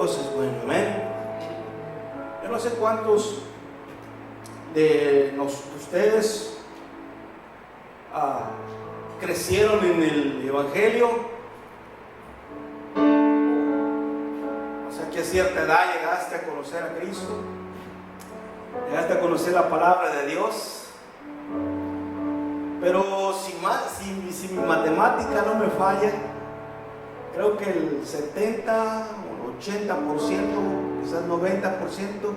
Dios es bueno, amén. Yo no sé cuántos de ustedes crecieron en el Evangelio, o sea que a cierta edad llegaste a conocer a Cristo, llegaste a conocer la palabra de Dios. Pero si mi matemática no me falla, creo que el 70 o 80%, quizás 90%,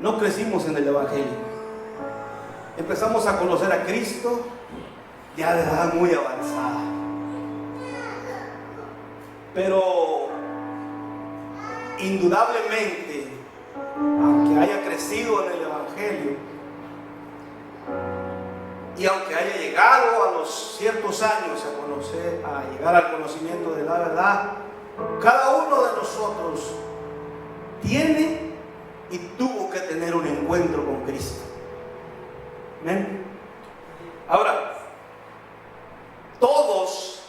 no crecimos en el Evangelio. Empezamos a conocer a Cristo ya de edad muy avanzada. Pero indudablemente, aunque haya crecido en el Evangelio, y aunque haya llegado a los ciertos años a llegar al conocimiento de la verdad, cada uno de nosotros tiene y tuvo que tener un encuentro con Cristo. ¿Amén? Ahora, todos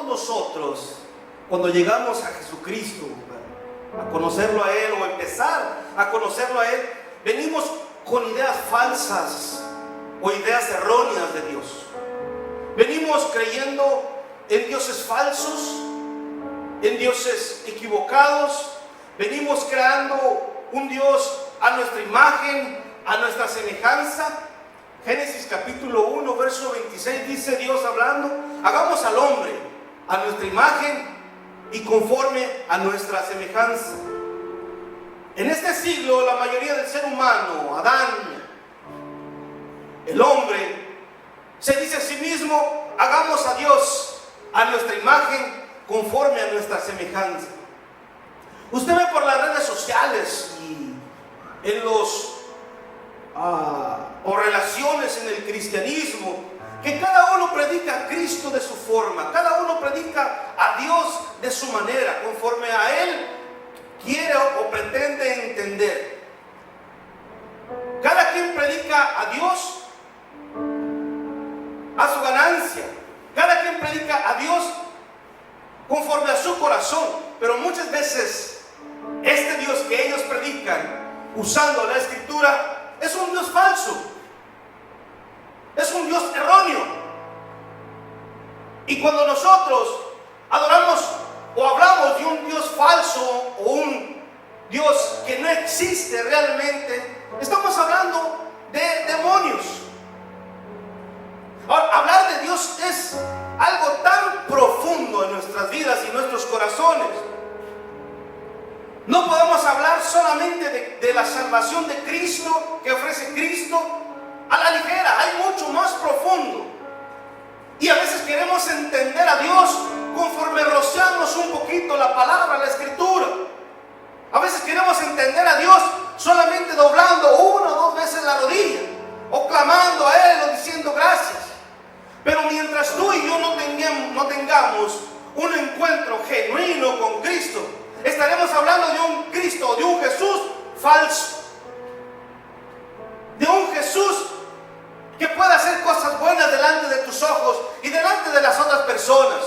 nosotros, cuando llegamos a Jesucristo, a conocerlo a Él o empezar a conocerlo a Él, venimos con ideas falsas o ideas erróneas de Dios. Venimos creyendo en dioses falsos, en dioses equivocados. Venimos creando un Dios a nuestra imagen, a nuestra semejanza. Génesis capítulo 1, verso 26 dice Dios hablando: hagamos al hombre a nuestra imagen y conforme a nuestra semejanza. En este siglo, la mayoría del ser humano, Adán, el hombre, se dice a sí mismo: hagamos a Dios a nuestra imagen conforme a nuestra semejanza. Usted ve por las redes sociales y en o relaciones en el cristianismo que cada uno predica a Cristo de su forma, cada uno predica a Dios de su manera, conforme a Él quiere o pretende entender. Cada quien predica a Dios a su ganancia, cada quien predica a Dios conforme a su corazón, pero muchas veces este Dios que ellos predican usando la Escritura es un Dios falso, es un Dios erróneo. Y cuando nosotros adoramos o hablamos de un Dios falso o un Dios que no existe realmente, estamos hablando de demonios. Ahora, hablar de Dios es algo tan profundo en nuestras vidas y nuestros corazones. No podemos hablar solamente de la salvación de Cristo, que ofrece Cristo, a la ligera. Hay mucho más profundo. Y a veces queremos entender a Dios conforme rociamos un poquito la palabra, la Escritura. A veces queremos entender a Dios solamente doblando una o dos veces la rodilla, o clamando a Él, o diciendo gracias. Pero mientras tú y yo no tengamos un encuentro genuino con Cristo, estaremos hablando de un Cristo, de un Jesús falso, de un Jesús que puede hacer cosas buenas delante de tus ojos y delante de las otras personas,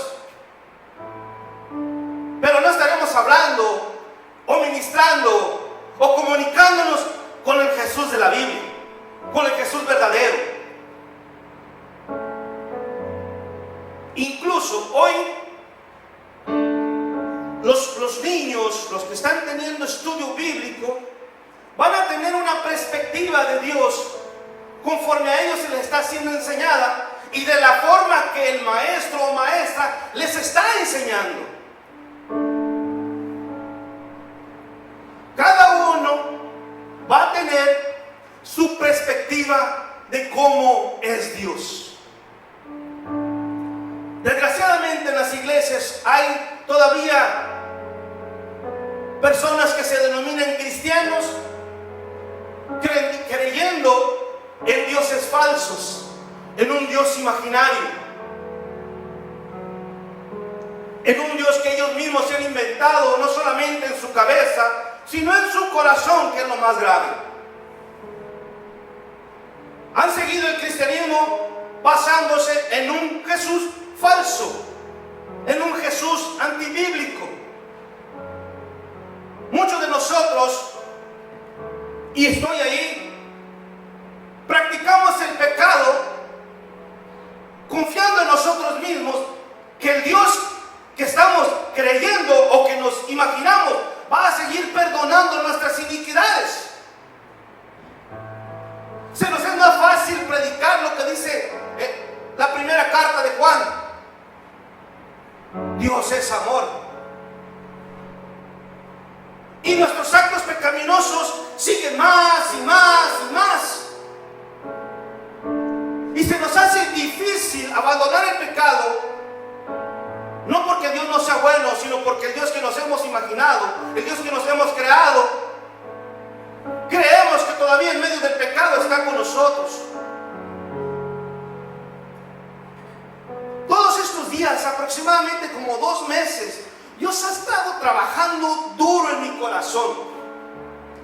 pero no estaremos hablando o ministrando o comunicándonos con el Jesús de la Biblia, con el Jesús verdadero. Incluso hoy los niños, los que están teniendo estudio bíblico, van a tener una perspectiva de Dios conforme a ellos se les está siendo enseñada y de la forma que el maestro o maestra les está enseñando. Cada uno va a tener su perspectiva de cómo es Dios. Desgraciadamente en las iglesias hay todavía personas que se denominan cristianos creyendo en dioses falsos, en un Dios imaginario, en un Dios que ellos mismos se han inventado, no solamente en su cabeza, sino en su corazón, que es lo más grave. Han seguido el cristianismo basándose en un Jesús falso, en un Jesús antibíblico, y estoy ahí, practicamos el pecado confiando en nosotros mismos que el Dios que estamos creyendo o que nos imaginamos va a seguir perdonando nuestras iniquidades. Se nos es más fácil predicar lo que dice la primera carta de Juan. Dios es amor. Y nuestros actos pecaminosos siguen más y más y más. Y se nos hace difícil abandonar el pecado, no porque Dios no sea bueno, sino porque el Dios que nos hemos imaginado, el Dios que nos hemos creado, creemos que todavía en medio del pecado está con nosotros. Todos estos días, aproximadamente como 2 meses, Dios ha estado trabajando duro en mi corazón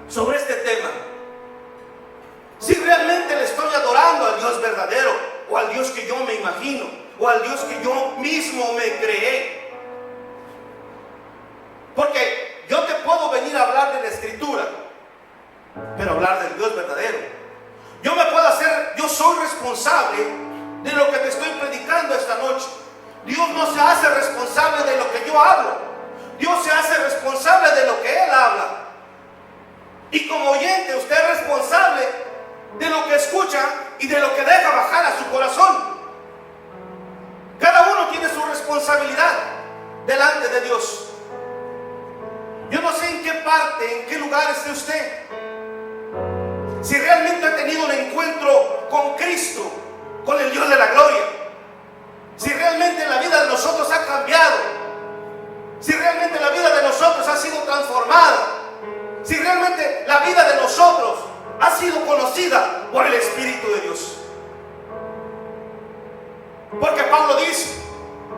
sobre este tema. Si realmente le estoy adorando al Dios verdadero, o al Dios que yo me imagino, o al Dios que yo mismo me creé. Porque yo te puedo venir a hablar de la Escritura, pero hablar del Dios verdadero. Yo soy responsable de lo que te estoy predicando esta noche. Dios no se hace responsable de lo que yo hablo. Dios se hace responsable de lo que Él habla. Y como oyente, usted es responsable de lo que escucha y de lo que deja bajar a su corazón. Cada uno tiene su responsabilidad delante de Dios. Yo no sé en qué parte, en qué lugar esté usted. Si realmente ha tenido un encuentro con Cristo, con el Dios de la gloria. Si realmente la vida de nosotros ha cambiado. Si realmente la vida de nosotros ha sido transformada. Si realmente la vida de nosotros ha sido conocida por el Espíritu de Dios. Porque Pablo dice,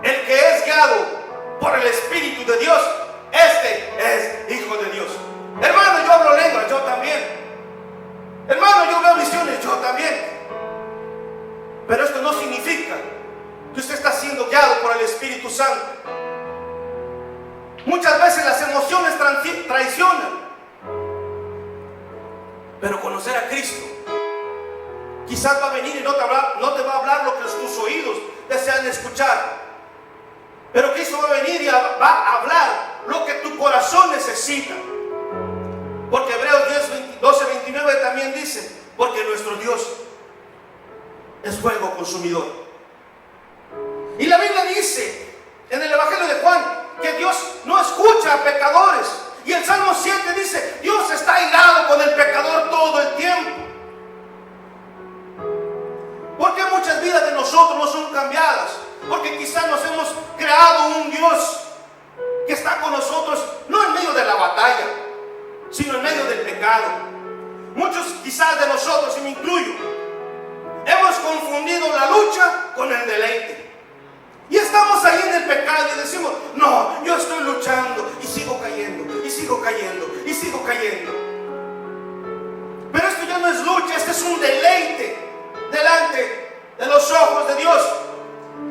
el que es guiado por el Espíritu de Dios, este es hijo de Dios. Hermano, yo hablo lengua, yo también. Hermano, yo veo visiones, yo también. Pero esto no significa que usted está siendo guiado por el Espíritu Santo. Muchas veces las emociones traicionan. Pero conocer a Cristo quizás va a venir y no te va a hablar lo que tus oídos desean escuchar. Pero Cristo va a venir y va a hablar lo que tu corazón necesita. Porque Hebreos 12:29 también dice, porque nuestro Dios es fuego consumidor. Y la Biblia dice en el Evangelio de Juan que Dios no escucha a pecadores. Y el Salmo 7 dice, Dios está airado con el pecador todo el tiempo. ¿Por qué muchas vidas de nosotros no son cambiadas? Porque quizás nos hemos creado un Dios que está con nosotros, no en medio de la batalla, sino en medio del pecado. Muchos quizás de nosotros, y me incluyo, hemos confundido la lucha con el deleite. Y estamos ahí en el pecado y decimos, no, yo estoy luchando y sigo cayendo, y sigo cayendo, y sigo cayendo. Pero esto ya no es lucha, este es un deleite delante de los ojos de Dios.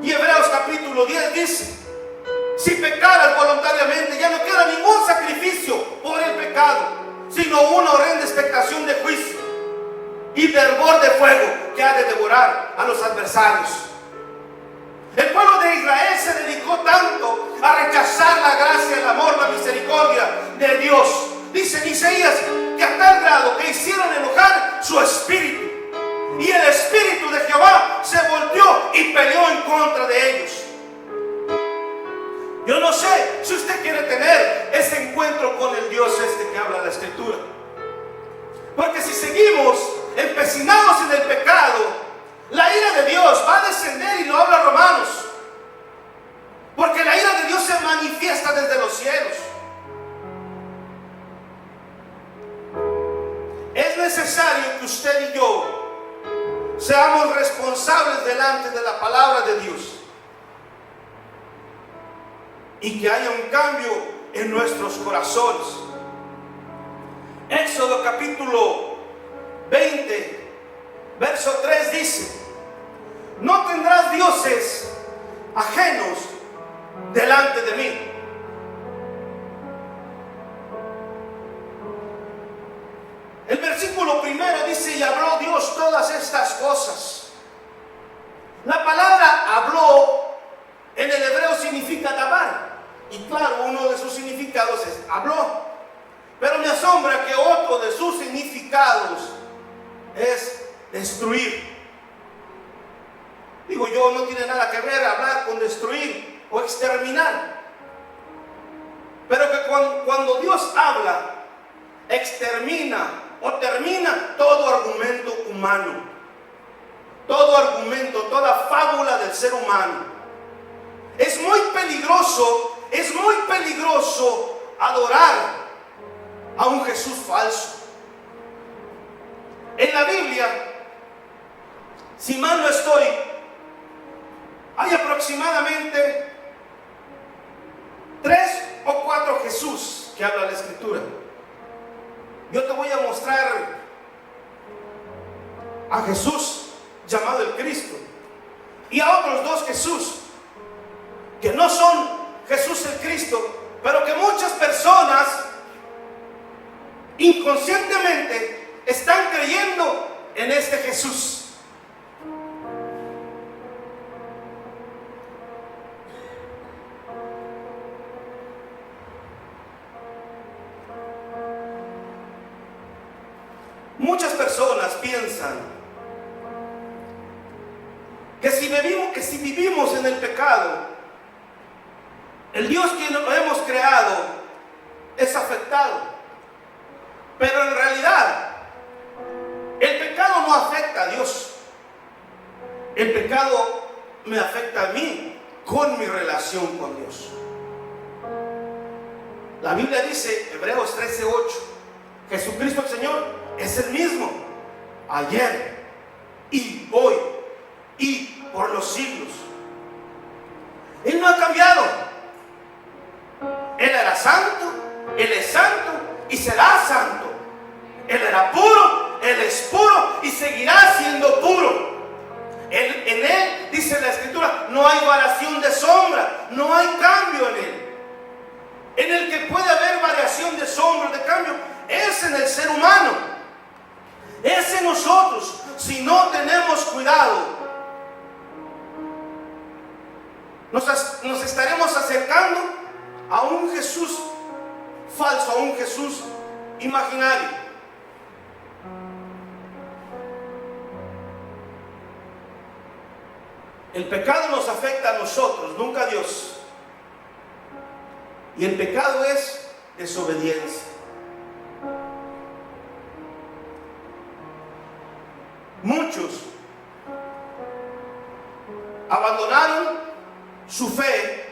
Y Hebreos capítulo 10 dice, si pecaras voluntariamente ya no queda ningún sacrificio por el pecado, sino una horrenda expectación de juicio y de hervor de fuego que ha de devorar a los adversarios. El pueblo de Israel se dedicó tanto a rechazar la gracia, el amor, la misericordia de Dios. Dice en Isaías que a tal grado que hicieron enojar su espíritu. Y el espíritu de Jehová se volteó y peleó en contra de ellos. Yo no sé si usted quiere tener ese encuentro con el Dios que habla la Escritura. Porque si seguimos empecinados en el pecado, la ira de Dios va a descender, y lo habla Romanos. Porque la ira de Dios se manifiesta desde los cielos. Es necesario que usted y yo seamos responsables delante de la palabra de Dios. Y que haya un cambio en nuestros corazones. Éxodo capítulo 20, verso 3 dice, no tendrás dioses ajenos delante de mí. El versículo palabra habló en el hebreo significa dabar. Y claro, uno de sus significados es habló. Pero me asombra que otro de sus significados es destruir. Digo yo, no tiene nada que ver hablar con destruir o exterminar. Pero que cuando Dios habla, extermina o termina todo argumento humano, todo argumento, toda fábula del ser humano. Es muy peligroso adorar a un Jesús falso. En la Biblia, si mal no estoy, hay aproximadamente 3 o 4 Jesús que habla la Escritura. Yo te voy a mostrar a Jesús llamado el Cristo y a otros 2 Jesús que no son Jesús el Cristo, pero que muchas personas inconscientemente están creyendo en este Jesús. Muchas personas piensan que si vivimos en el pecado, el Dios que nos hemos creado es afectado. Pero en realidad, el pecado no afecta a Dios. El pecado me afecta a mí con mi relación con Dios. La Biblia dice, Hebreos 13:8, Jesucristo el Señor es el mismo ayer y hoy y por los siglos. Él no ha cambiado. Él era santo, Él es santo y será santo. Él era puro, Él es puro y seguirá siendo puro. En Él, dice la Escritura, no hay variación de sombra, no hay cambio en Él. En el que puede haber variación de sombra, de cambio, es en el ser humano, es en nosotros. Si no tenemos cuidado, nos estaremos acercando a un Jesús falso, a un Jesús imaginario. El pecado nos afecta a nosotros, nunca a Dios. Y el pecado es desobediencia. Muchos abandonaron su fe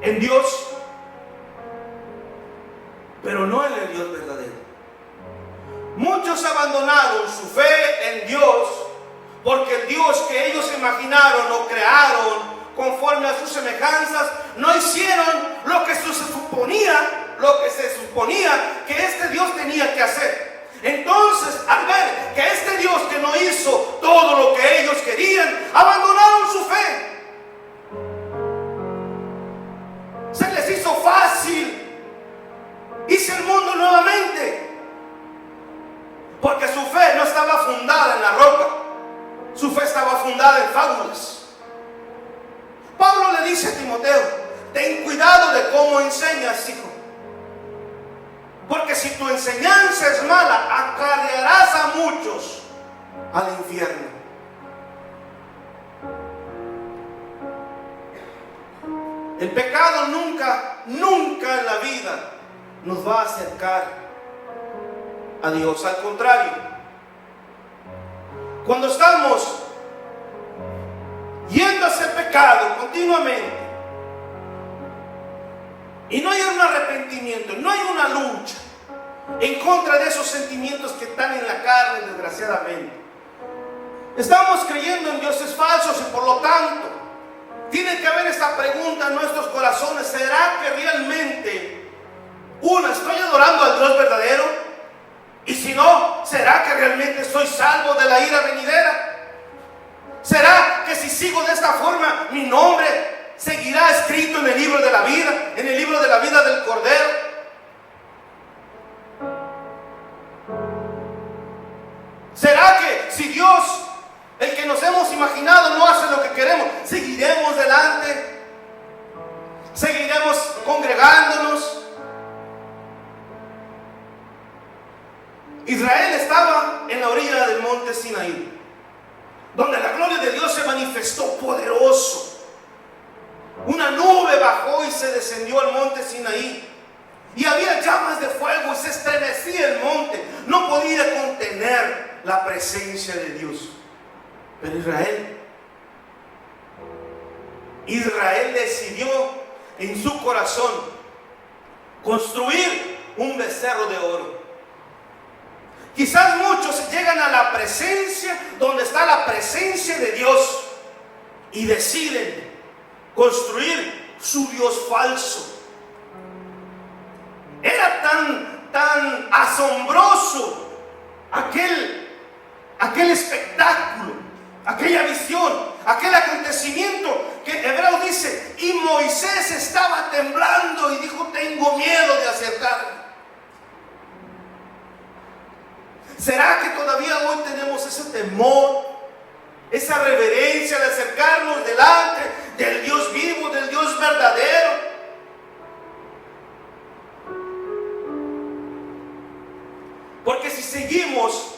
en Dios, pero no en el Dios verdadero. Muchos abandonaron su fe en Dios porque el Dios que ellos imaginaron o crearon conforme a sus semejanzas no hicieron lo que se suponía que este Dios tenía que hacer. Entonces, al ver que este Dios que no hizo todo lo que ellos querían, abandonaron su fe. Se les hizo fácil irse al mundo nuevamente, porque su fe no estaba fundada en la roca, su fe estaba fundada en fábulas. Pablo le dice a Timoteo: ten cuidado de cómo enseñas, hijo, porque si tu enseñanza es mala, acarrearás a muchos al infierno. El pecado nunca en la vida nos va a acercar a Dios. Al contrario, cuando estamos yendo hacia el pecado continuamente y no hay un arrepentimiento, no hay una lucha en contra de esos sentimientos que están en la carne, desgraciadamente, estamos creyendo en dioses falsos y por lo tanto tiene que haber esta pregunta en nuestros corazones: ¿será que realmente estoy adorando al Dios verdadero? Y si no, ¿será que realmente estoy salvo de la ira venidera? ¿Será que si sigo de esta forma, mi nombre seguirá escrito en el libro de la vida, en el libro de la vida del Cordero? ¿Será que si Dios, el que nos hemos imaginado, no hace lo Israel estaba en la orilla del monte Sinaí, donde la gloria de Dios se manifestó poderoso. Una nube bajó y se descendió al monte Sinaí, y había llamas de fuego y se estremecía el monte. No podía contener la presencia de Dios. Pero Israel decidió en su corazón construir un becerro de oro. Quizás muchos llegan a la presencia, donde está la presencia de Dios, y deciden construir su Dios falso. Era tan asombroso aquel espectáculo, aquella visión, aquel acontecimiento, que Hebreo dice, y Moisés estaba temblando y dijo: tengo miedo de acercarme. ¿Será que todavía hoy tenemos ese temor, esa reverencia de acercarnos delante del Dios vivo, del Dios verdadero? Porque si seguimos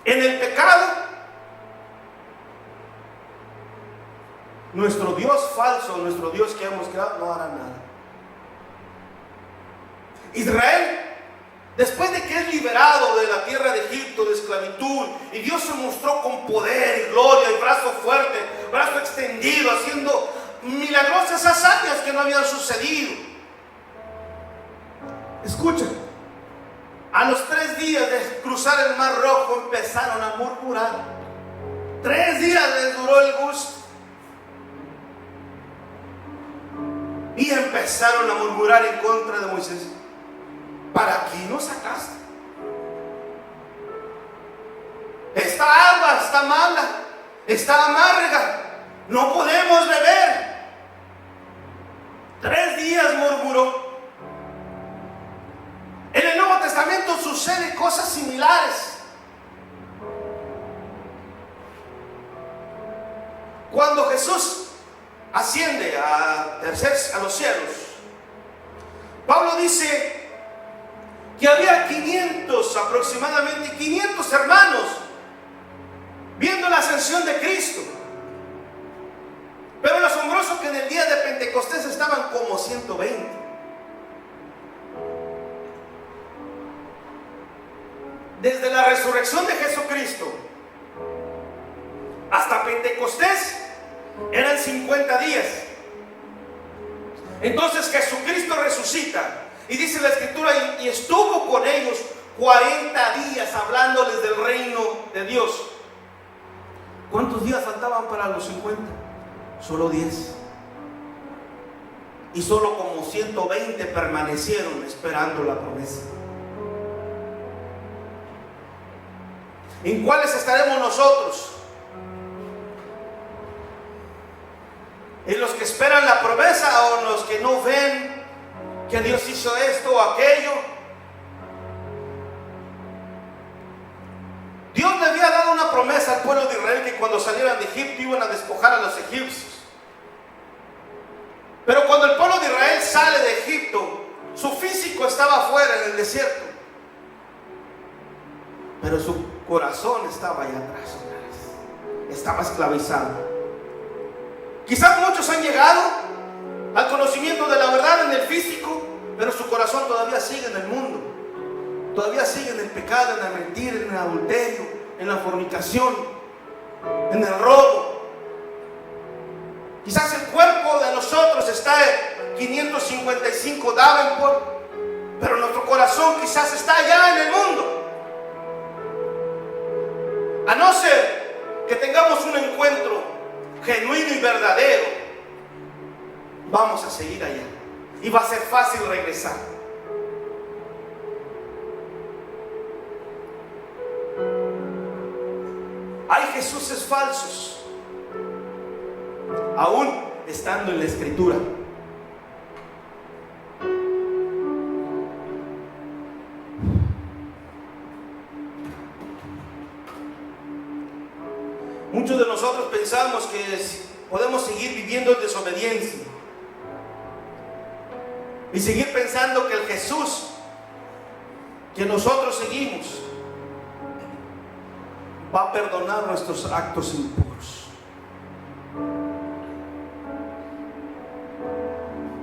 en el pecado, nuestro Dios falso, nuestro Dios que hemos creado, no hará nada. Israel, después de que es liberado de la tierra de Egipto, de esclavitud, y Dios se mostró con poder y gloria, y brazo fuerte, brazo extendido, haciendo milagrosas hazañas que no habían sucedido. Escuchen, a los 3 días de cruzar el Mar Rojo empezaron a murmurar. 3 días les duró el gusto. Y empezaron a murmurar en contra de Moisés: ¿para qué nos sacaste? Esta agua está mala, está amarga, no podemos beber. 3 días murmuró. En el Nuevo Testamento suceden cosas similares. Cuando Jesús asciende a los cielos, Pablo dice que había aproximadamente 500 hermanos viendo la ascensión de Cristo. Pero lo asombroso que en el día de Pentecostés estaban como 120. Desde la resurrección de Jesucristo hasta Pentecostés eran 50 días. Entonces Jesucristo resucita, y dice la Escritura, y estuvo con ellos 40 días hablándoles del reino de Dios. ¿Cuántos días faltaban para los 50? Solo 10. Y solo como 120 permanecieron esperando la promesa. ¿En cuáles estaremos nosotros? ¿En los que esperan la promesa o en los que no ven que Dios hizo esto o aquello? Dios le había dado una promesa al pueblo de Israel, que cuando salieran de Egipto iban a despojar a los egipcios. Pero cuando el pueblo de Israel sale de Egipto, su físico estaba afuera en el desierto, pero su corazón estaba allá atrás, estaba esclavizado. Quizás muchos han llegado al conocimiento de la verdad en el físico, pero su corazón todavía sigue en el mundo, todavía sigue en el pecado, en la mentira, en el adulterio, en la fornicación, en el robo. Quizás el cuerpo de nosotros está en 555 Davenport, pero nuestro corazón quizás está allá en el mundo. A no ser que tengamos un encuentro genuino y verdadero, vamos a seguir allá y va a ser fácil regresar. Hay Jesuses falsos, aún estando en la Escritura. Muchos de nosotros pensamos que podemos seguir viviendo en desobediencia, y seguir pensando que el Jesús que nosotros seguimos va a perdonar nuestros actos impuros.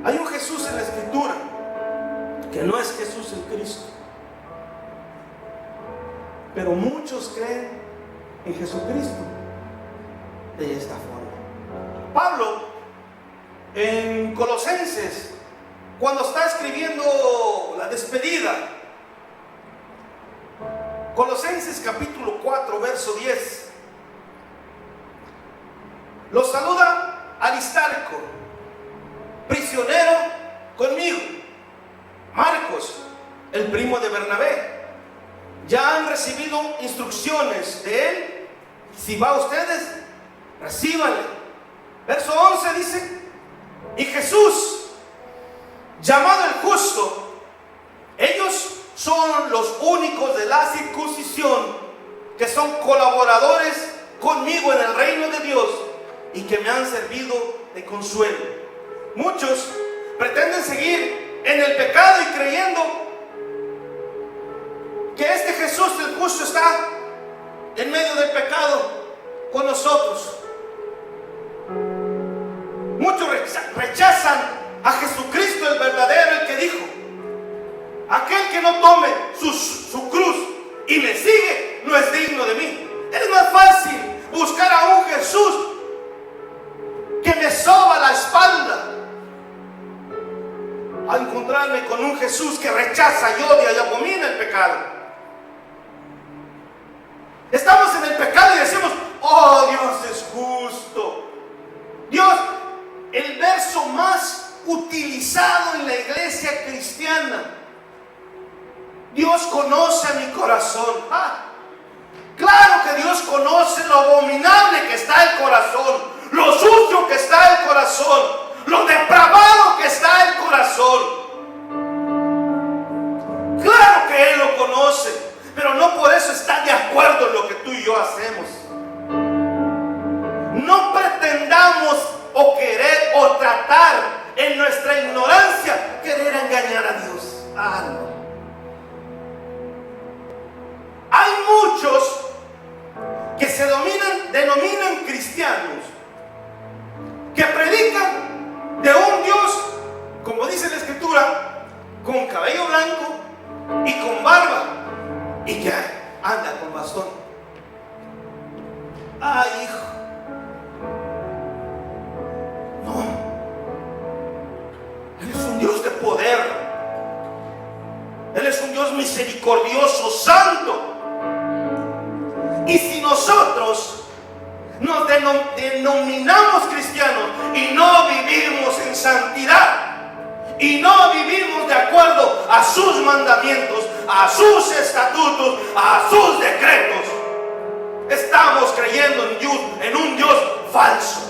Hay un Jesús en la Escritura que no es Jesús el Cristo, pero muchos creen en Jesucristo de esta forma. Pablo en Colosenses, cuando está escribiendo la despedida, Colosenses capítulo 4 verso 10, los saluda Aristarco, prisionero conmigo, Marcos, el primo de Bernabé. Ya han recibido instrucciones de él. Si va a ustedes, recíbanle. Verso 11 dice: y Jesús, llamado el justo, ellos son los únicos de la circuncisión que son colaboradores conmigo en el reino de Dios y que me han servido de consuelo. Muchos pretenden seguir en el pecado y creyendo que este Jesús el justo está en medio del pecado con nosotros. Muchos rechazan a Jesucristo el verdadero, el que dijo: aquel que no tome su cruz y me sigue no es digno de mí. Es más fácil buscar a un Jesús que me soba la espalda a encontrarme con un Jesús que rechaza y odia y abomina el pecado. Estamos en el pecado y decimos: oh, Dios es justo. Dios, el verso más utilizado en la iglesia cristiana: Dios conoce mi corazón. Claro que Dios conoce lo abominable que está el corazón, lo sucio que está el corazón, lo depravado que está el corazón. Claro que Él lo conoce, pero no por eso está de acuerdo en lo que tú y yo hacemos. No pretendamos o querer o tratar en nuestra ignorancia querer engañar a Dios. No. Hay muchos que se denominan cristianos, que predican de un Dios, como dice la Escritura, con cabello blanco y con barba, y que anda con bastón. Hijo, no. Él es un Dios de poder. Él es un Dios misericordioso, santo. Y si nosotros nos denominamos cristianos y no vivimos en santidad y no vivimos de acuerdo a sus mandamientos, a sus estatutos, a sus decretos, estamos creyendo en un Dios falso.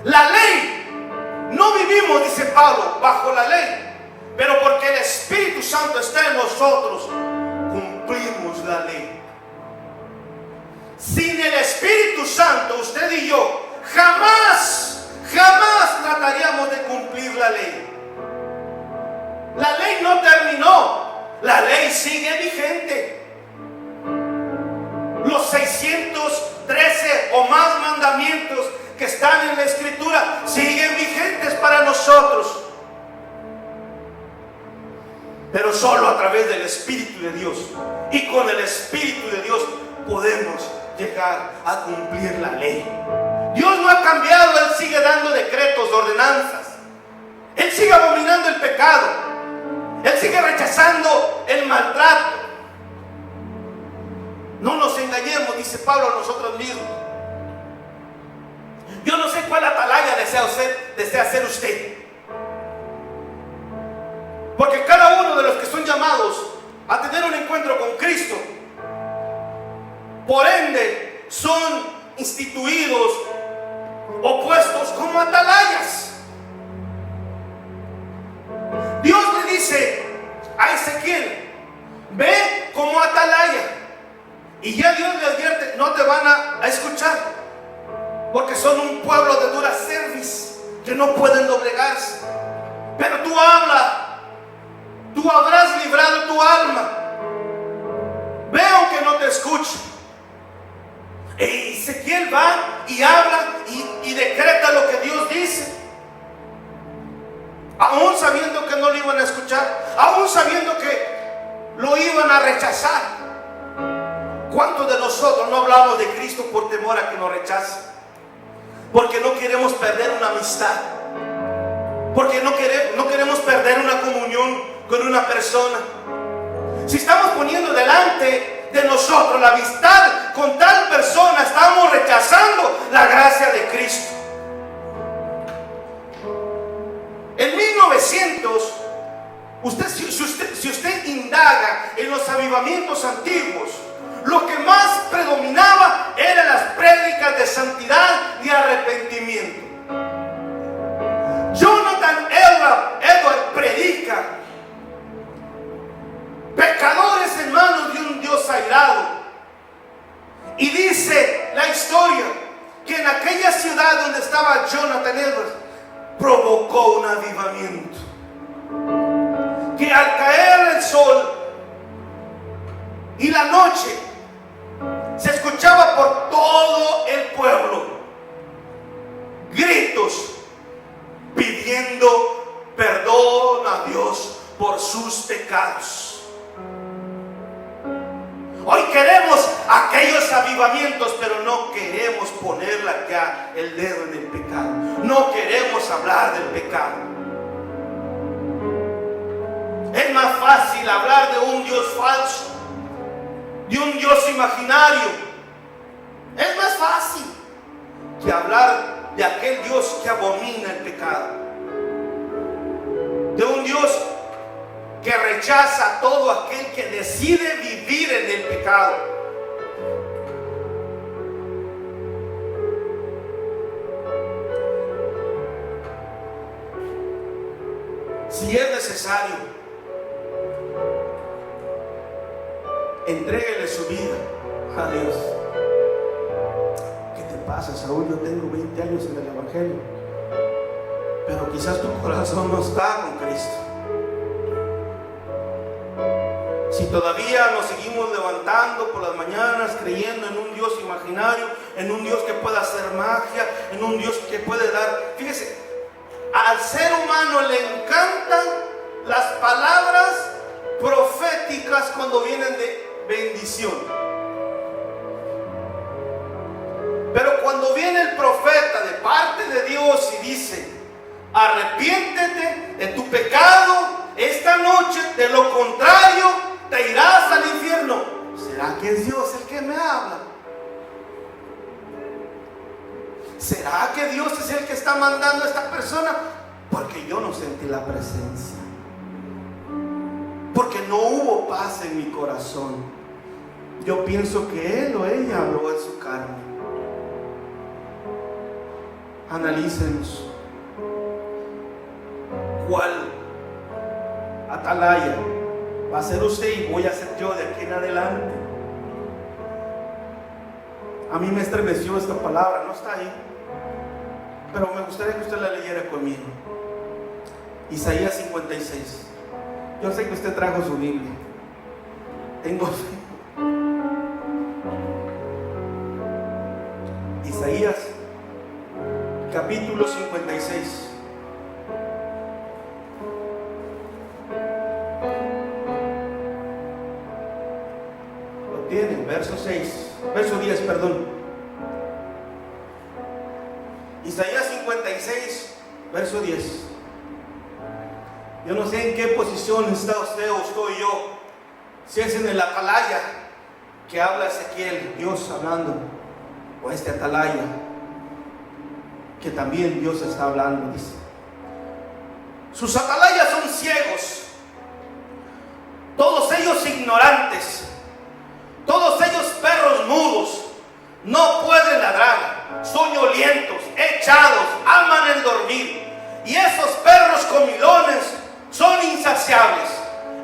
La ley, no vivimos, dice Pablo, bajo la ley, pero porque el Espíritu Santo está en nosotros, cumplimos la ley. Sin el Espíritu Santo, usted y yo jamás trataríamos de cumplir la ley. La ley no terminó, la ley sigue vigente. Los 613 o más mandamientos que están en la Escritura siguen vigentes para nosotros, pero solo a través del Espíritu de Dios. Y con el Espíritu de Dios podemos llegar a cumplir la ley. Dios no ha cambiado, Él sigue dando decretos, ordenanzas. Él sigue abominando el pecado. Él sigue rechazando el maltrato. No nos engañemos, dice Pablo, a nosotros mismos. Yo no sé cuál atalaya desea ser usted, porque cada uno de los que son llamados a tener un encuentro con Cristo, por ende, son instituidos o puestos como atalayas. Dios le dice a Ezequiel: ve como atalaya. Y ya Dios le advierte: no te van a escuchar, porque son un pueblo de dura cerviz, que no pueden doblegarse. pero tú habla, tú habrás librado tu alma. Veo que no te escucha. Y Ezequiel va y habla y decreta lo que Dios dice, aún sabiendo que no lo iban a escuchar, aún sabiendo que lo iban a rechazar. ¿Cuántos de nosotros no hablamos de Cristo por temor a que nos rechacen? Porque no queremos perder una amistad, porque no queremos perder una comunión con una persona. Si estamos poniendo delante de nosotros la amistad con tal persona, estamos rechazando la gracia de Cristo. En 1900, si usted indaga en los avivamientos antiguos, lo que más predominaba eran las prédicas de santidad y arrepentimiento. Jonathan Edwards predica pecadores en manos de un Dios airado, y dice la historia que en aquella ciudad donde estaba Jonathan Edwards provocó un avivamiento, que al caer el sol y la noche se escuchaba por todo el pueblo gritos pidiendo perdón a Dios por sus pecados. Hoy queremos aquellos avivamientos, pero no queremos ponerle acá el dedo en el pecado. No queremos hablar del pecado. Es más fácil hablar de un Dios falso, de un Dios imaginario. Es más fácil que hablar de aquel Dios que abomina el pecado, de un Dios que rechaza a todo aquel que decide vivir en el pecado. Si es necesario, entréguele su vida a Dios. ¿Qué te pasa, Saúl? Yo tengo 20 años en el Evangelio, pero quizás tu corazón no está con Cristo. Si todavía nos seguimos levantando por las mañanas creyendo en un Dios imaginario, en un Dios que puede hacer magia, en un Dios que puede dar... Fíjese, al ser humano le encantan las palabras proféticas cuando vienen de bendición. Pero cuando viene el profeta de parte de Dios y dice: arrepiéntete de tu pecado esta noche, de lo contrario te irás al infierno. ¿Será que es Dios el que me habla? ¿Será que Dios es el que está mandando a esta persona? Porque yo no sentí la presencia, porque no hubo paz en mi corazón. Yo pienso que él o ella habló en su carne. Analícenos. ¿Cuál atalaya va a ser usted y voy a ser yo de aquí en adelante? A mí me estremeció esta palabra, no está ahí, pero me gustaría que usted la leyera conmigo. Isaías 56. Yo sé que usted trajo su Biblia. Tengo fe. Isaías capítulo 56. Verso 10, perdón. Isaías 56, verso 10. Yo no sé en qué posición está usted o estoy yo. Si es en el atalaya que habla Ezequiel, Dios hablando, o este atalaya que también Dios está hablando, dice: sus atalayas son ciegos, todos ellos ignorantes, todos ellos perros mudos, no pueden ladrar, soñolientos, echados, aman el dormir. Y esos perros comilones son insaciables,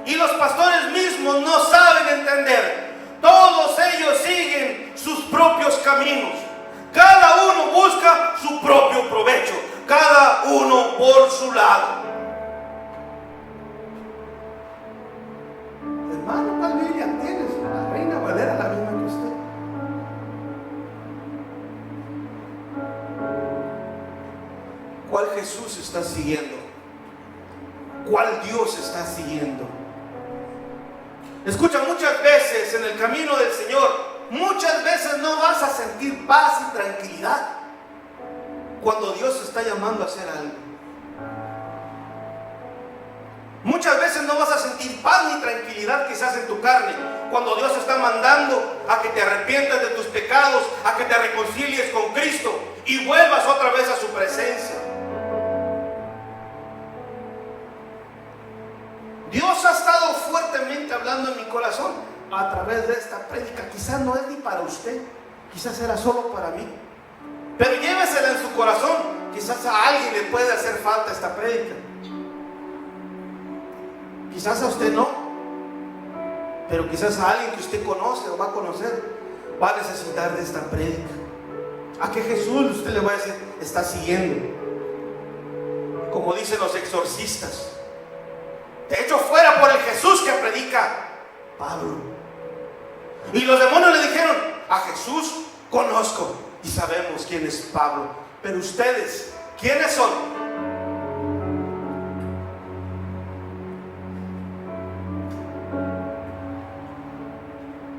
y los pastores mismos no saben entender. Todos ellos siguen sus propios caminos, cada uno busca su propio provecho, cada uno por su lado. Jesús estás siguiendo? ¿Cuál Dios estás siguiendo? Escucha, muchas veces en el camino del Señor, muchas veces no vas a sentir paz y tranquilidad cuando Dios está llamando a hacer algo. Muchas veces no vas a sentir paz ni tranquilidad quizás en tu carne cuando Dios está mandando a que te arrepientas de tus pecados, a que te reconcilies con Cristo y vuelvas otra vez a su presencia. Dios ha estado fuertemente hablando en mi corazón a través de esta prédica. Quizás no es ni para usted, quizás era solo para mí, pero llévesela en su corazón. Quizás a alguien le puede hacer falta esta prédica, quizás a usted no, pero quizás a alguien que usted conoce o va a conocer va a necesitar de esta prédica. A que Jesús usted le va a decir, está siguiendo, como dicen los exorcistas: te echo fuera por el Jesús que predica Pablo. Y los demonios le dijeron: a Jesús conozco y sabemos quién es Pablo, pero ustedes, ¿quiénes son?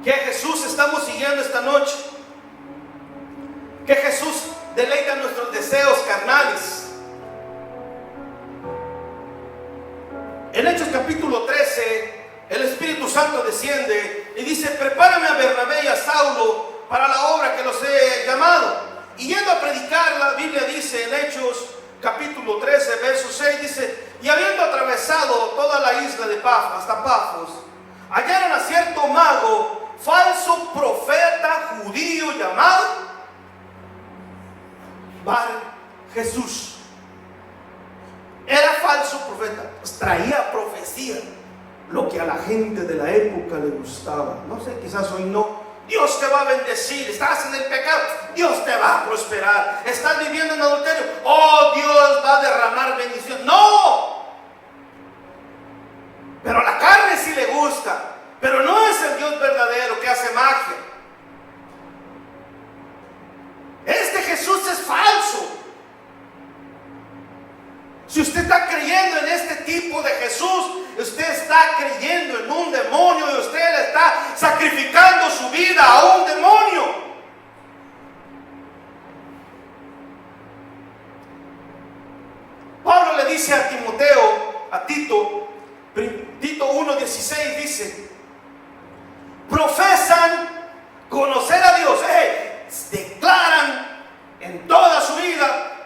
¿Qué Jesús estamos siguiendo esta noche? ¿Qué Jesús deleita nuestros deseos carnales? En Hechos capítulo 13, el Espíritu Santo desciende y dice: prepárame a Bernabé y a Saulo para la obra que los he llamado. Y yendo a predicar, la Biblia dice en Hechos capítulo 13, verso 6, dice: y habiendo atravesado toda la isla de Pafos, hasta Pafos, hallaron a cierto mago, falso profeta judío llamado Bar Jesús. Era falso profeta, pues traía profecía, lo que a la gente de la época le gustaba. No sé, quizás hoy no. Dios te va a bendecir. Estás en el pecado, Dios te va a prosperar. Estás viviendo en adulterio, oh, Dios va a derramar bendición. No, pero a la carne sí le gusta, pero no es el Dios verdadero que hace magia. Este Jesús es falso. Si usted está creyendo en este tipo de Jesús, usted está creyendo en un demonio y usted le está sacrificando su vida a un demonio. Pablo le dice a Timoteo, a Tito 1:16 dice: profesan conocer a Dios, declaran en toda su vida: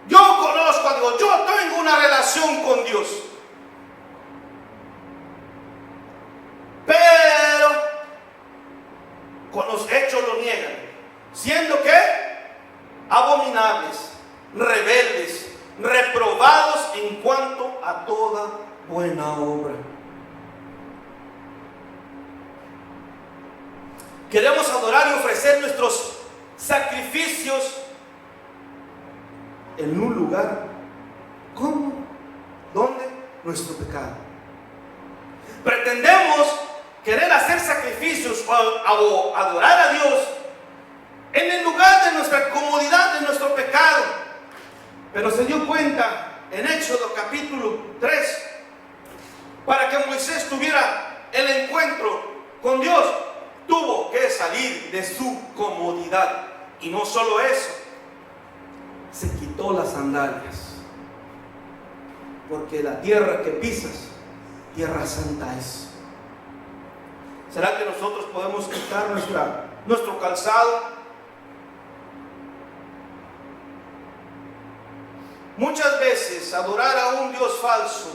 yo conozco a Dios, yo tengo una relación con Dios. Pero con los hechos lo niegan, siendo que abominables, rebeldes, reprobados en cuanto a toda buena obra. Queremos adorar y ofrecer nuestros sacrificios en un lugar. ¿Cómo? ¿Dónde? Nuestro pecado. Pretendemos querer hacer sacrificios o adorar a Dios en el lugar de nuestra comodidad, de nuestro pecado. Pero se dio cuenta en Éxodo capítulo 3, para que Moisés tuviera el encuentro con Dios, tuvo que salir de su comodidad. Y no solo eso, se quitó las sandalias, porque la tierra que pisas, tierra santa es. ¿Será que nosotros podemos quitar nuestro calzado? Muchas veces adorar a un Dios falso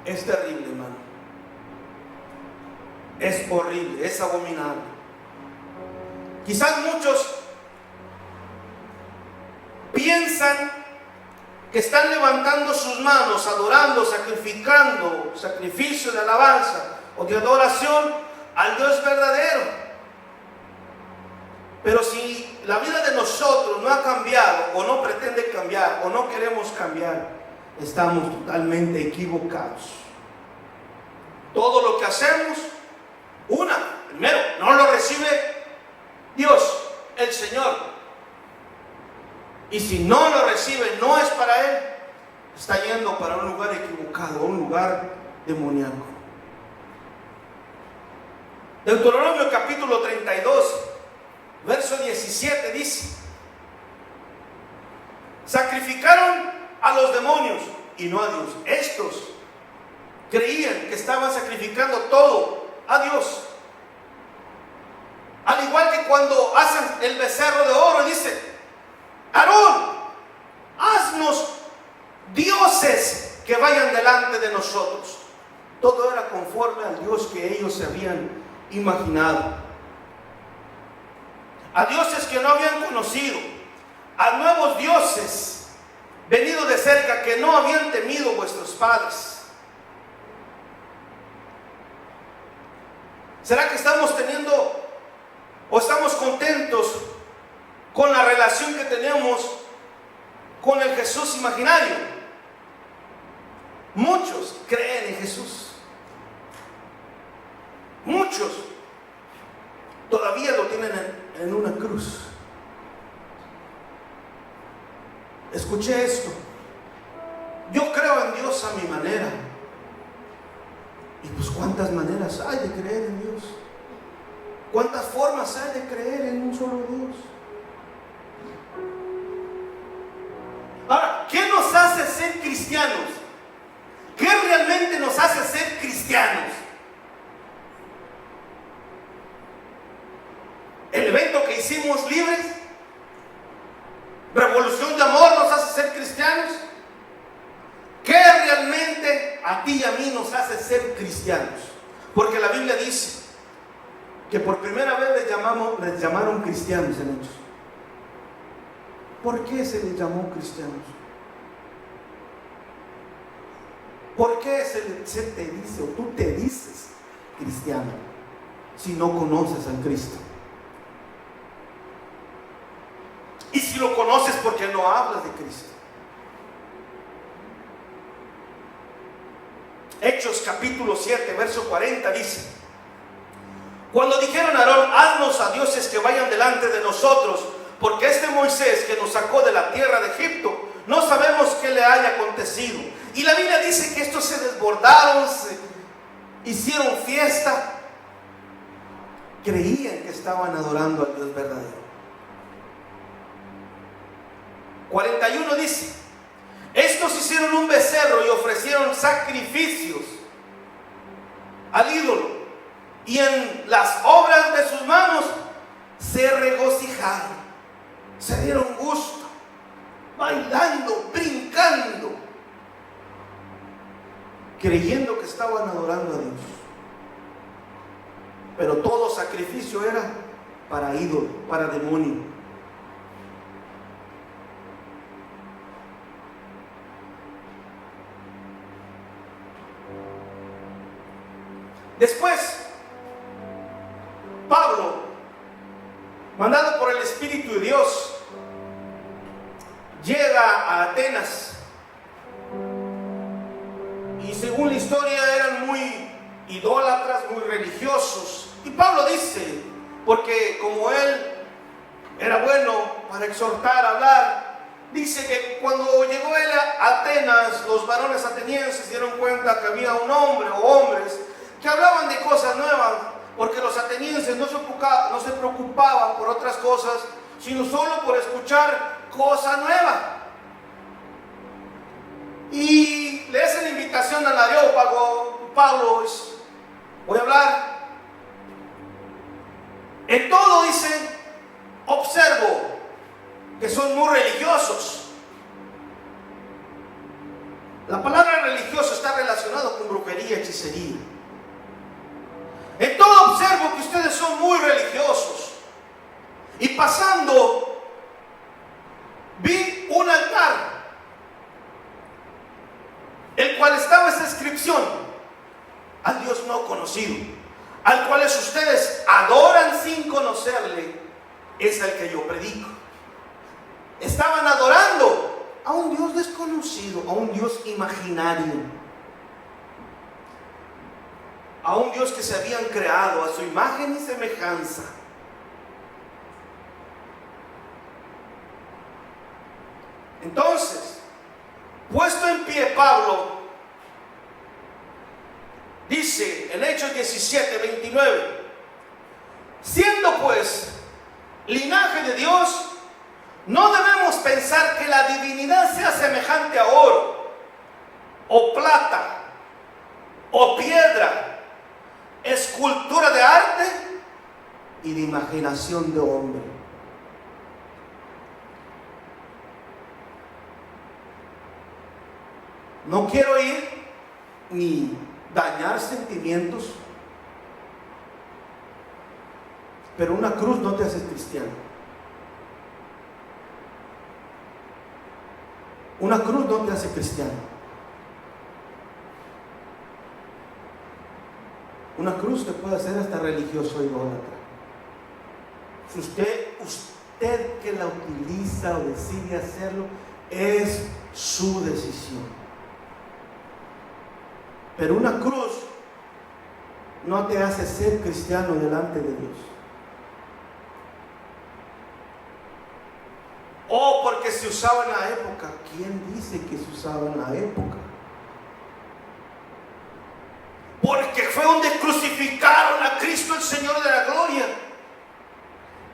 es terrible, hermano. Es horrible, es abominable. Quizás muchos piensan que están levantando sus manos, adorando, sacrificando, sacrificio de alabanza o de adoración al Dios verdadero. Pero si la vida de nosotros no ha cambiado, o no pretende cambiar, o no queremos cambiar, estamos totalmente equivocados. Todo lo que hacemos, primero, no lo recibe Dios, el Señor. Y si no lo recibe, no es para él, está yendo para un lugar equivocado, un lugar demoníaco. Deuteronomio capítulo 32, verso 17 dice: sacrificaron a los demonios y no a Dios. Estos creían que estaban sacrificando todo a Dios. Al igual que cuando hacen el becerro de oro y dice: Aarón, haznos dioses que vayan delante de nosotros. Todo era conforme al Dios que ellos se habían imaginado, a dioses que no habían conocido, a nuevos dioses venidos de cerca que no habían temido vuestros padres. ¿Será que estamos teniendo o estamos contentos con la relación que tenemos con el Jesús imaginario? Muchos creen en Jesús. Muchos todavía lo tienen en una cruz. Escuché esto: yo creo en Dios a mi manera. Y pues ¿cuántas maneras hay de creer en Dios? ¿Cuántas formas hay de creer en un solo Dios? Ahora, ¿qué nos hace ser cristianos? ¿Qué realmente nos hace ser cristianos? ¿El evento que hicimos libres? ¿Revolución de amor nos hace ser cristianos? ¿Qué realmente a ti y a mí nos hace ser cristianos? Porque la Biblia dice que por primera vez les llamaron cristianos en Hechos. ¿Por qué se les llamó cristianos? ¿Por qué se te dice, o tú te dices cristiano, si no conoces a Cristo? Y si lo conoces, ¿por qué no hablas de Cristo? Hechos capítulo 7, verso 40 dice: cuando dijeron a Aarón: haznos a dioses que vayan delante de nosotros, porque este Moisés que nos sacó de la tierra de Egipto, no sabemos qué le haya acontecido. Y la Biblia dice que estos se desbordaron, hicieron fiesta, creían que estaban adorando al Dios verdadero. 41 dice: estos hicieron un becerro y ofrecieron sacrificios al ídolo, y en las obras de sus manos se regocijaron, se dieron gusto, bailando, brincando, creyendo que estaban adorando a Dios. Pero todo sacrificio era para ídolo, para demonio. Después, Pablo, mandado por el Espíritu de Dios, llega a Atenas. Y según la historia eran muy idólatras, muy religiosos. Y Pablo dice, porque como él era bueno para exhortar, hablar, dice que cuando llegó él a Atenas, los varones atenienses se dieron cuenta que había un hombre o hombres que hablaban de cosas nuevas, porque los atenienses no se preocupaban por otras cosas, sino solo por escuchar cosa nueva. Y le hacen la invitación al Areópago: Pablo, voy a hablar. En todo, dice, observo que son muy religiosos. La palabra religioso está relacionado con brujería, hechicería. En todo observo que ustedes son muy religiosos. Y pasando, vi un altar, el cual estaba esta inscripción: al Dios no conocido, al cual ustedes adoran sin conocerle, es el que yo predico. Estaban adorando a un Dios desconocido, a un Dios imaginario, a un Dios que se habían creado a su imagen y semejanza. Entonces, puesto en pie Pablo, dice en Hechos 17, 29, siendo pues linaje de Dios, no debemos pensar que la divinidad sea semejante a oro, o plata, o piedra, escultura de arte y de imaginación de hombre. No quiero ir ni dañar sentimientos, pero una cruz no te hace cristiano. Una cruz no te hace cristiano. Una cruz te puede hacer hasta religioso idólatra. Si usted que la utiliza o decide hacerlo, es su decisión. Pero una cruz no te hace ser cristiano delante de Dios. O porque se usaba en la época. ¿Quién dice que se usaba en la época? Porque fue donde crucificaron a Cristo, el Señor de la gloria.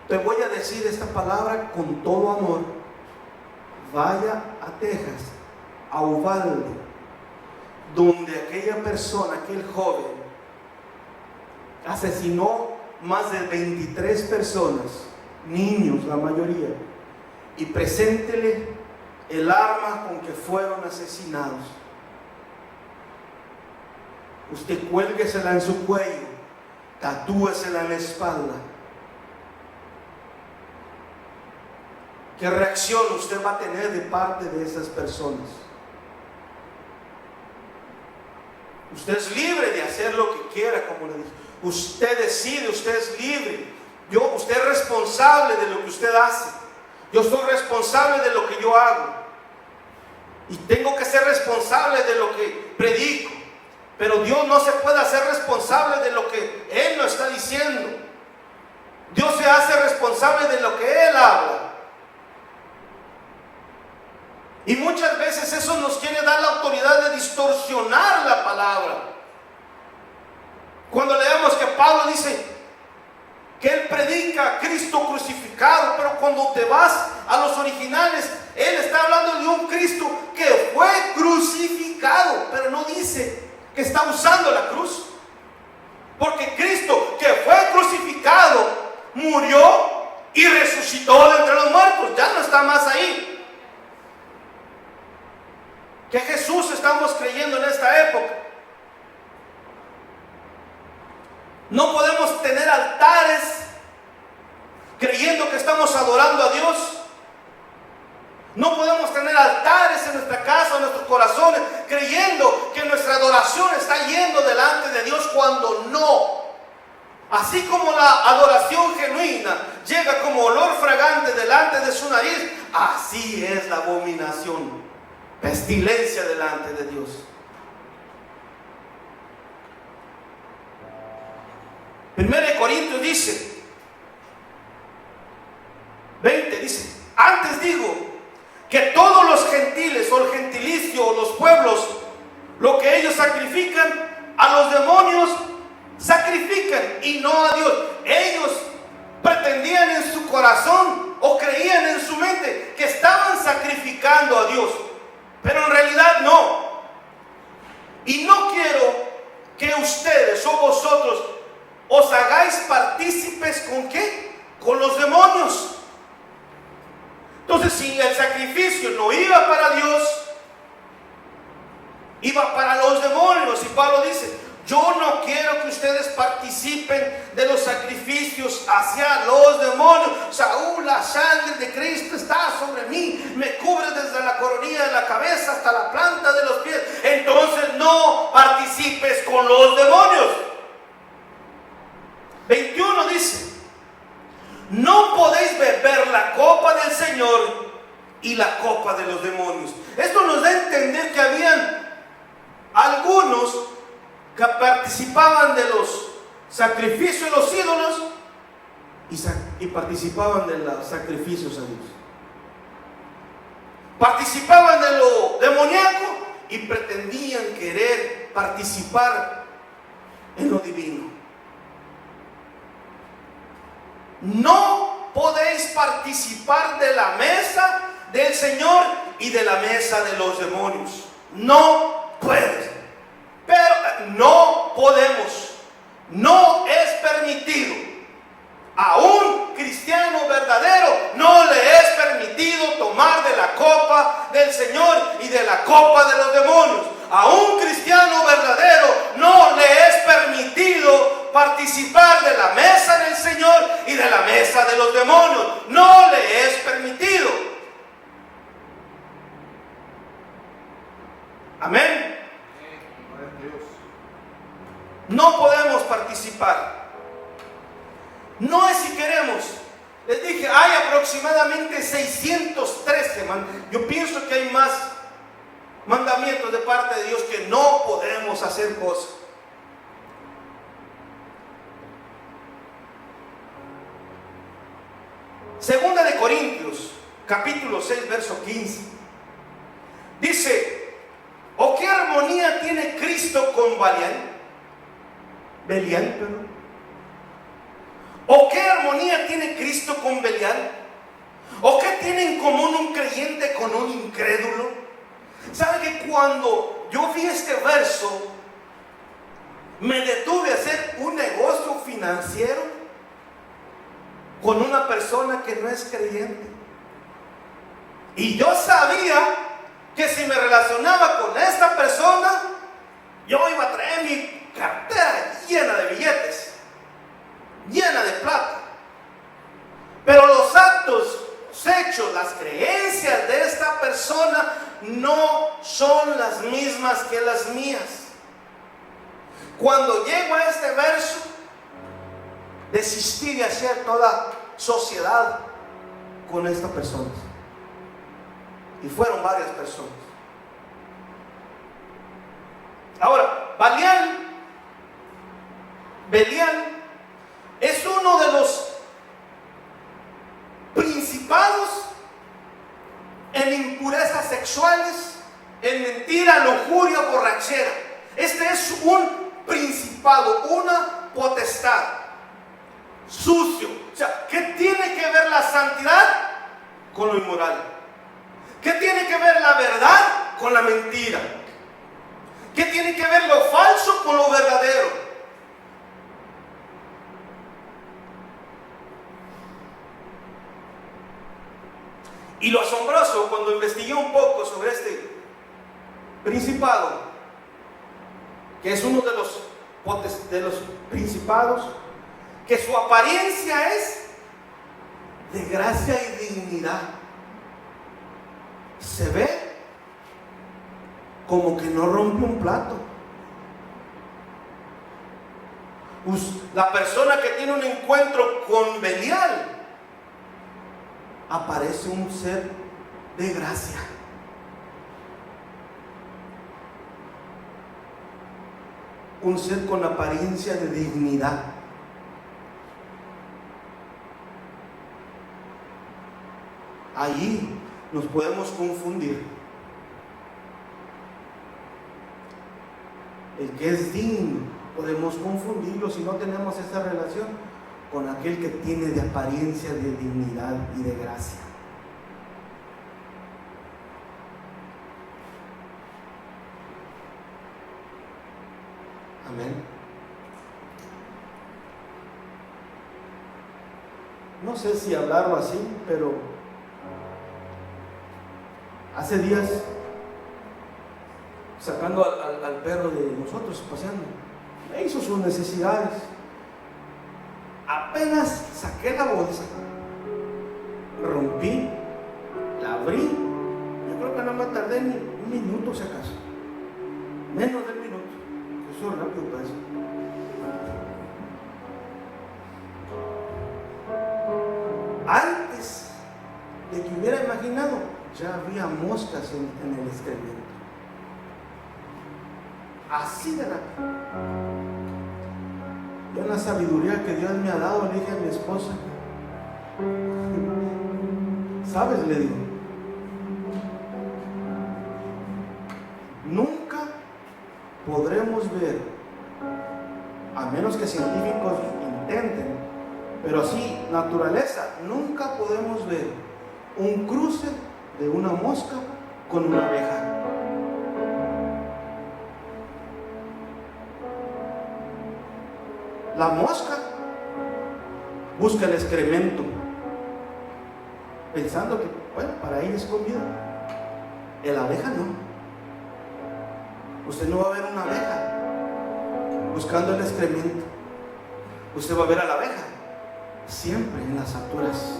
Te voy a decir esta palabra con todo amor. Vaya a Texas, a Uvalde, donde aquella persona, aquel joven, asesinó más de 23 personas, niños la mayoría, y preséntele el arma con que fueron asesinados. Usted cuélguesela en su cuello, tatúesela en la espalda. ¿Qué reacción usted va a tener de parte de esas personas? Usted es libre de hacer lo que quiera, como le dije. Usted decide, usted es libre. Usted es responsable de lo que usted hace. Yo soy responsable de lo que yo hago. Y tengo que ser responsable de lo que predico. Pero Dios no se puede hacer responsable de lo que Él nos está diciendo. Dios se hace responsable de lo que Él habla. Y muchas veces eso nos quiere dar la autoridad de distorsionar la palabra. Cuando leemos que Pablo dice que él predica a Cristo crucificado, pero cuando te vas a los originales, él está hablando de un Cristo que fue crucificado, pero no dice que está usando la cruz. Porque Cristo que fue crucificado, murió y resucitó de entre los muertos, ya no está más ahí. Que Jesús estamos creyendo en esta época. No podemos tener altares creyendo que estamos adorando a Dios. No podemos tener altares en nuestra casa, en nuestros corazones, creyendo que nuestra adoración está yendo delante de Dios cuando no. Así como la adoración genuina llega como olor fragante delante de su nariz, así es la abominación, pestilencia delante de Dios. Primero de Corintios dice 20, dice: antes digo que todos los gentiles o el gentilicio o los pueblos, lo que ellos sacrifican a los demonios, sacrifican y no a Dios. Ellos pretendían en su corazón o creían en su mente que estaban sacrificando a Dios, pero en realidad no. Y no quiero que ustedes o vosotros os hagáis partícipes ¿con qué? Con los demonios. Entonces, si el sacrificio no iba para Dios, iba para los demonios. Y Pablo dice: yo no quiero que ustedes participen de los sacrificios hacia los demonios. Aún la sangre de Cristo está sobre mí, me cubre desde la coronilla de la cabeza hasta la planta de los pies. Entonces no participes con los demonios. 21 dice: no podéis beber la copa del Señor y la copa de los demonios. Esto nos da a entender que habían algunos que participaban de los sacrificios de los ídolos y participaban de los sacrificios a Dios. participaban de lo demoníaco y pretendían querer participar en lo divino. No podéis participar de la mesa del Señor y de la mesa de los demonios. No puedes. Pero no podemos. No es permitido. A un cristiano verdadero no le es permitido tomar de la copa del Señor y de la copa de los demonios. A un cristiano verdadero no le es permitido participar de la mesa del Señor y de la mesa de los demonios. No le es permitido. Amén. No podemos participar. No es si queremos. Les dije, hay aproximadamente 613 mandamientos. Yo pienso que hay más mandamientos de parte de Dios que no podemos hacer cosas. Segunda de Corintios, capítulo 6, verso 15. Dice, ¿o qué armonía tiene Cristo con Belial, perdón? ¿O qué armonía tiene Cristo con Belial? ¿O qué tiene en común un creyente con un incrédulo? ¿Sabe que cuando yo vi este verso, me detuve a hacer un negocio financiero con una persona que no es creyente? Y yo sabía que si me relacionaba con esta persona, yo iba a traer mi cartera llena de billetes, llena de plata. Pero los actos, los hechos, las creencias de esta persona no son las mismas que las mías. Cuando llego a este verso, desistí de hacer toda sociedad con esta persona. Y fueron varias personas. Ahora, Belial es uno de los principados en impurezas sexuales, en mentira, lujuria, borrachera. Este es un principado, una potestad, sucio. O sea, ¿qué tiene que ver la santidad con lo inmoral? ¿Qué tiene que ver la verdad con la mentira? ¿Qué tiene que ver lo falso con lo verdadero? Y lo asombroso, cuando investigué un poco sobre este principado, que es uno de los principados, que su apariencia es de gracia y dignidad. Se ve como que no rompe un plato. La persona que tiene un encuentro con Belial, aparece un ser de gracia. Un ser con apariencia de dignidad. Allí nos podemos confundir. El que es digno, podemos confundirlo si no tenemos esa relación con aquel que tiene de apariencia de dignidad y de gracia. Amén. No sé si hablarlo así, pero hace días, sacando al perro de nosotros, paseando, me hizo sus necesidades. Apenas saqué la bolsa, rompí, la abrí. Yo creo que no me tardé ni un minuto, si acaso, menos de un minuto. Eso es rápido para eso. Antes de que hubiera imaginado, ya había moscas en el excremento. Así de rápido. Yo, en la sabiduría que Dios me ha dado, le dije a mi esposa, ¿sabes? Le digo, podremos ver, a menos que científicos intenten, pero así, naturaleza, nunca podemos ver un cruce de una mosca con una abeja. La mosca busca el excremento, pensando que, bueno, para ella es comida. La abeja no. Usted no va a ver una abeja buscando el excremento. Usted va a ver a la abeja siempre en las alturas.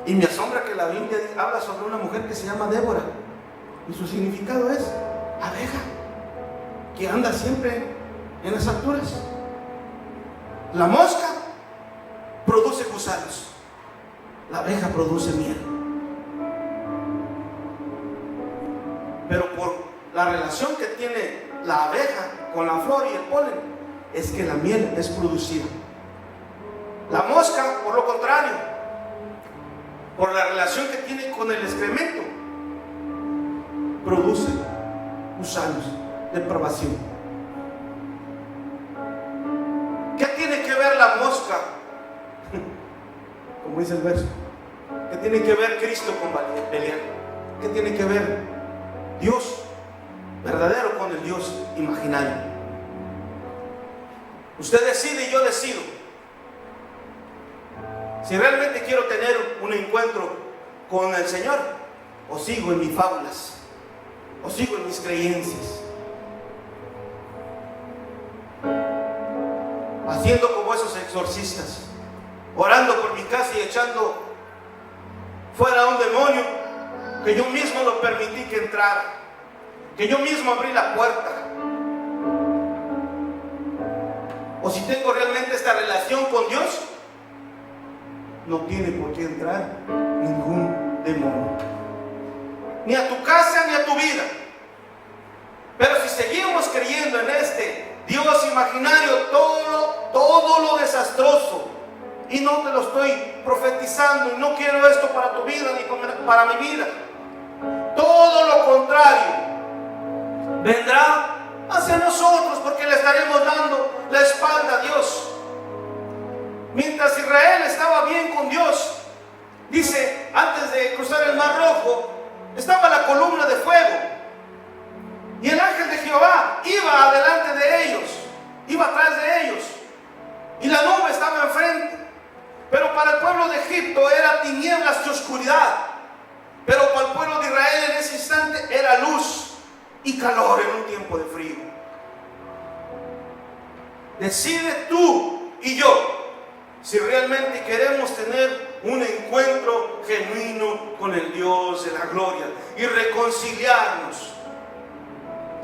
Y me asombra que la Biblia habla sobre una mujer que se llama Débora, y su significado es abeja, que anda siempre en las alturas. La mosca produce gusanos, la abeja produce miel. Pero por la relación que tiene la abeja con la flor y el polen, es que la miel es producida. La mosca, por lo contrario, por la relación que tiene con el excremento, produce gusanos, depravación. ¿Qué tiene que ver la mosca? Como dice el verso, ¿qué tiene que ver Cristo con Belial? ¿Qué tiene que ver Dios verdadero con el Dios imaginario? Usted decide y yo decido si realmente quiero tener un encuentro con el Señor, o sigo en mis fábulas, o sigo en mis creencias, haciendo como esos exorcistas, orando por mi casa y echando fuera a un demonio que yo mismo lo permití que entrara, que yo mismo abrí la puerta. O si tengo realmente esta relación con Dios, no tiene por qué entrar ningún demonio, ni a tu casa ni a tu vida. Pero si seguimos creyendo en este Dios imaginario, todo lo desastroso, y no te lo estoy profetizando, y no quiero esto para tu vida ni para mi vida, todo lo contrario vendrá hacia nosotros, porque le estaremos dando la espalda a Dios. Mientras Israel estaba bien con Dios, dice, antes de cruzar el Mar Rojo, estaba la columna de fuego, y el ángel de Jehová iba adelante de ellos, iba atrás de ellos, y la nube estaba enfrente. Pero para el pueblo de Egipto era tinieblas y oscuridad, pero para el pueblo de Israel en ese instante era luz y calor en un tiempo de frío. Decide tú y yo si realmente queremos tener un encuentro genuino con el Dios de la gloria, y reconciliarnos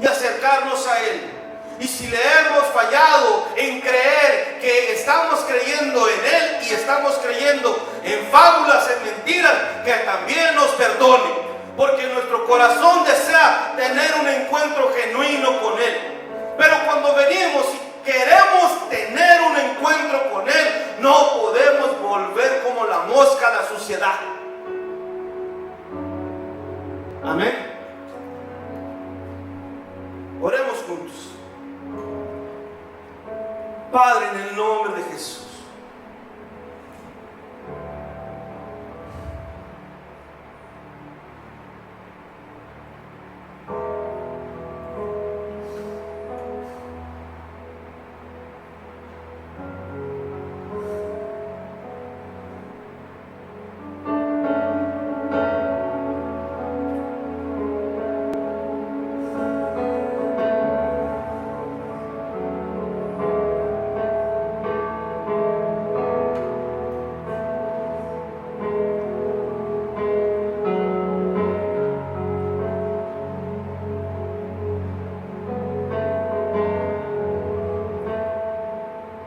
y acercarnos a Él. Y si le hemos fallado en creer que estamos creyendo en Él y estamos creyendo en fábulas, en mentiras, que también nos perdone, porque nuestro corazón desea tener un encuentro genuino con Él. Pero cuando venimos y queremos tener un encuentro con Él, no podemos volver como la mosca a la suciedad. Amén. Oremos juntos. Padre, en el nombre de Jesús,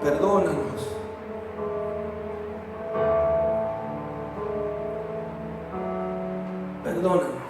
perdónanos. Perdónanos.